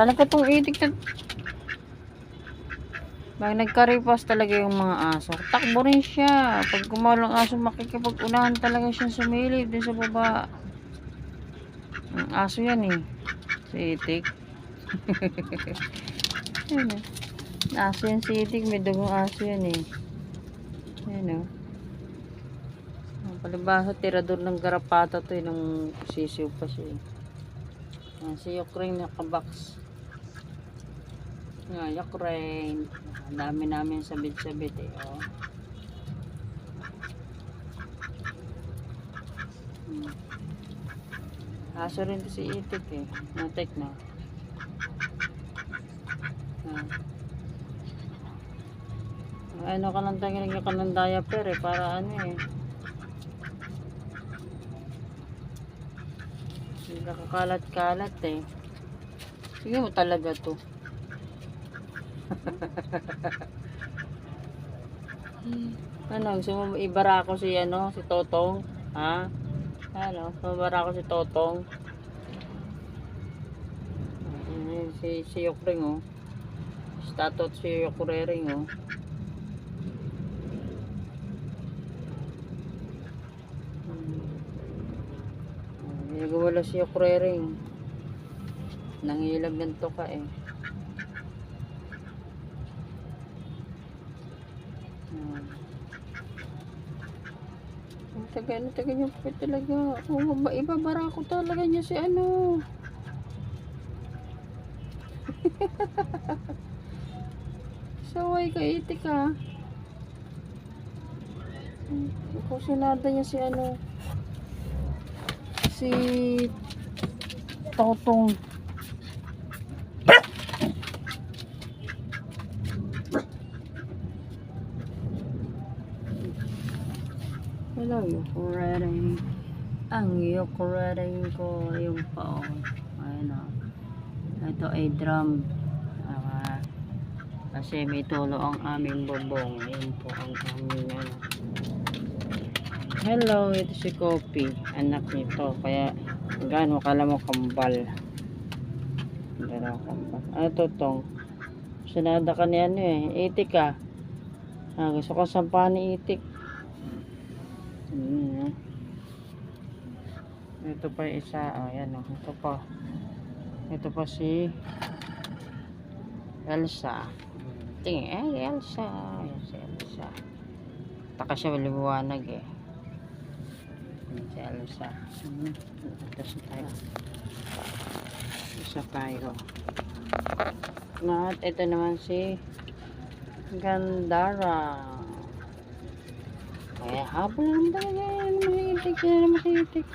Talaga tong itik na. Pag nagkaripas talaga yung mga aso, takbo rin siya. Pag gumalang aso, makikipag-unahan talaga siya sumilip din sa baba. Ang aso yan eh. Si itik. Yan eh. Aso yan si itik. May dugong aso yan eh. Yan o. Palibasa, tirador ng garapata to eh. Nung sisiw pa siya eh. Si Ukraine nakabox. Nga, Ukraine. Ang dami namin sabit-sabit eh. Oh. Aso rin to si itik eh. Natek na. Ano ka lang tayo naging ka ng diaper eh. Para ano eh. Hindi nakakalat-kalat eh. Sige mo talaga to. Ano, gusto mo ibara ko si ano, si Totong? Ha? Ano, ibara ko si Totong. Si Yokring oh. Statot si Yokurering oh. Nagawala si Yokurering. Nangilag ng toka eh. Taga niyo pa talaga. Ibabara ko talaga niya si ano. Saway ka itik ha. Kusinada niya si ano. Si Totong. Hello, Yokurering. Ang Yokurering ko yung paon. Ayun o. Ito ay drum. Kasi may tulo ang aming bubong. Ayun po ang aming ano. Hello, ito si Kopi. Anak nito. Kaya gaano kala mo kambal. Gano'n kambal. Ano to tong? Sinada ka ni ano eh. Itik ka. Gusto ko sampahan ni itik. Ito pa isa, ayan oh, ito pa si Elsa. Tingin, Elsa. Ayan si Elsa. Taka siya liwanag eh. Si Elsa. Isa tayo. At ito naman si Gandara. Kaya habol naman talaga yan. Mahitig yan, mahitig.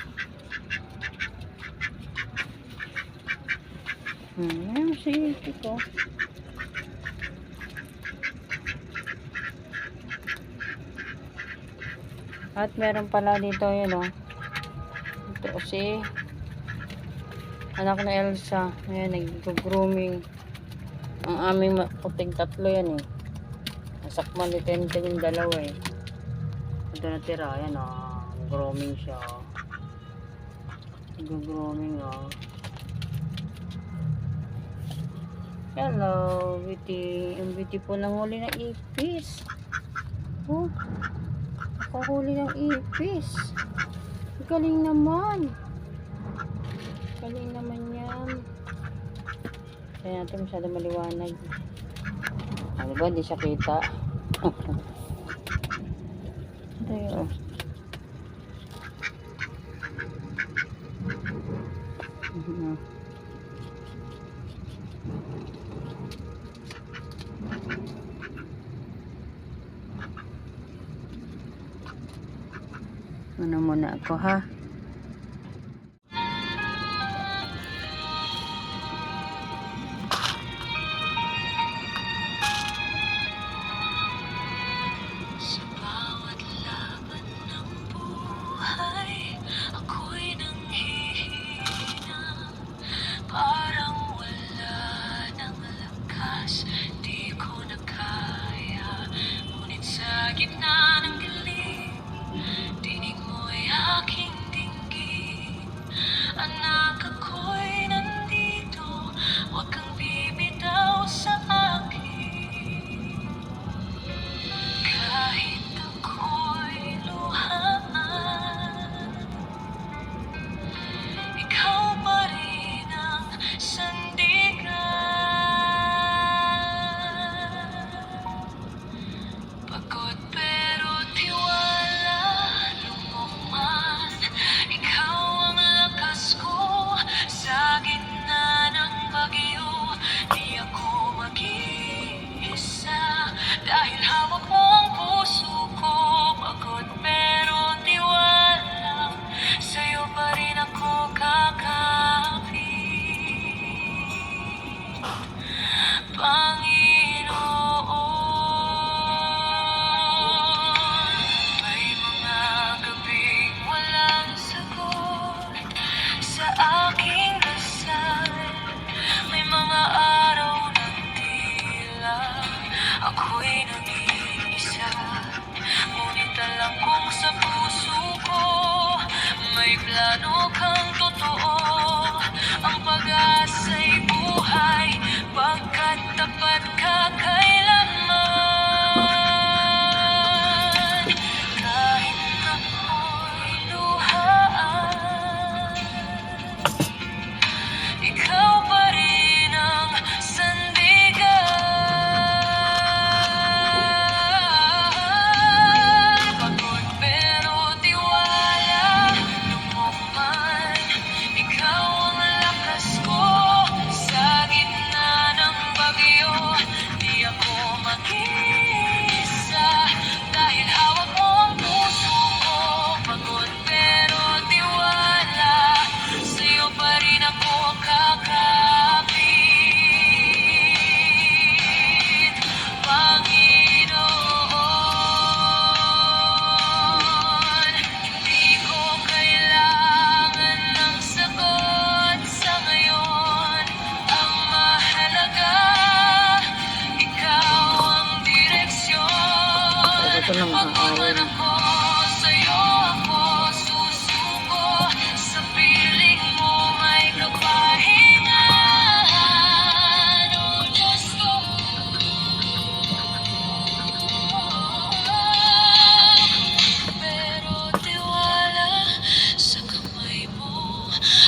Ayan, mahitig ko. At meron pala dito yun o. Ito si anak na Elsa. Ayan, nag-grooming. Ang aming puting tatlo yan eh. Nasakman dito yung dalawa eh. Ito natira, ayan o. Grooming siya o. Nag-grooming o. Hello, beauty. Ang beauty po ng huli ng ipis. Oh, nakahuli ng ipis. Galing naman. Galing naman yan. Kaya natin masyado maliwanag. Ano ba? Hindi siya kita. Tayo. Ano muna ako ha? Parang wala ng lakas, di ko na kaya. Ngunit sa gitna ng dilim, tinig mo'y aking plano kang totoo. Ang pag-asa'y buhay, pagkat tapat ka kailanman. Kahit ako'y luhaan, ikaw pa rin ang sandigan. Pagod pero tiwala, lubog man, ikaw ang lakas ko. Sa gitna ng bagyo, di ako mag-iisa, dahil hawak mo ang puso ko. Pagod pero tiwala, sa'yo pa rin ako kakapit, Panginoon. Hindi ko kailangan ng sagot sa ngayon. Ang mahalaga, ikaw ang direksyon. Ito lang Pagod man aawin. ako, sa'yo ako susuko. Sa piling mo may kapahingan. Oh, Diyos ko. Pero tiwala sa kamay mo,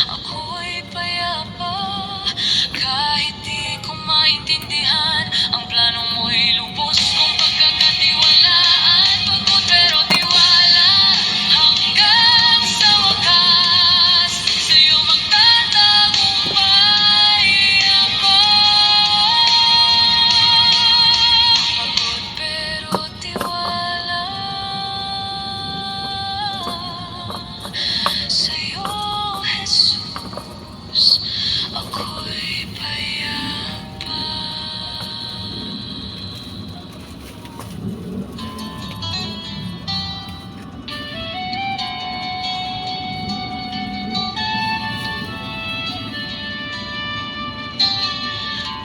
ako'y payapa. Kahit di ko maintindihan, ang plano mo'y lubos kong pagkakatiwalaan. Pagod pero tiwala, hanggang sa wakas, sa'yo magtatagumpay ako. Pagod pero tiwala, sa'yo, Jesus, ako'y payapa.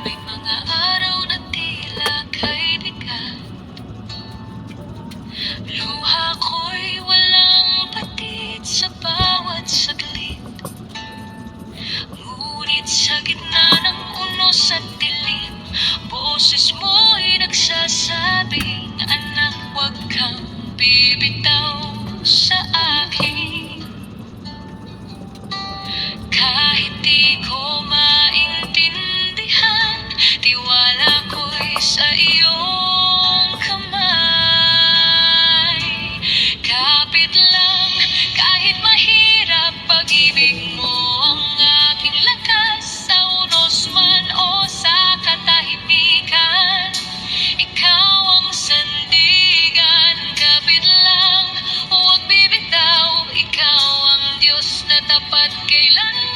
May mga araw na tila kay bigat, luha ko'y walang patid sa bawat saglit. Ngunit sa gitna ng unos at dilim, boses mo'y nagsasabing, anak, huwag kang bibitaw sa akin. Kahit di ko maintindihan, tiwala ko'y sa iyong kamay. Kapit lang, kahit mahirap, pag-ibig mo ang aking lakas. Sa unos man o sa katahimikan, ikaw ang sandigan. Kapit lang, huwag bibitaw, ikaw ang Diyos na tapat kailanman.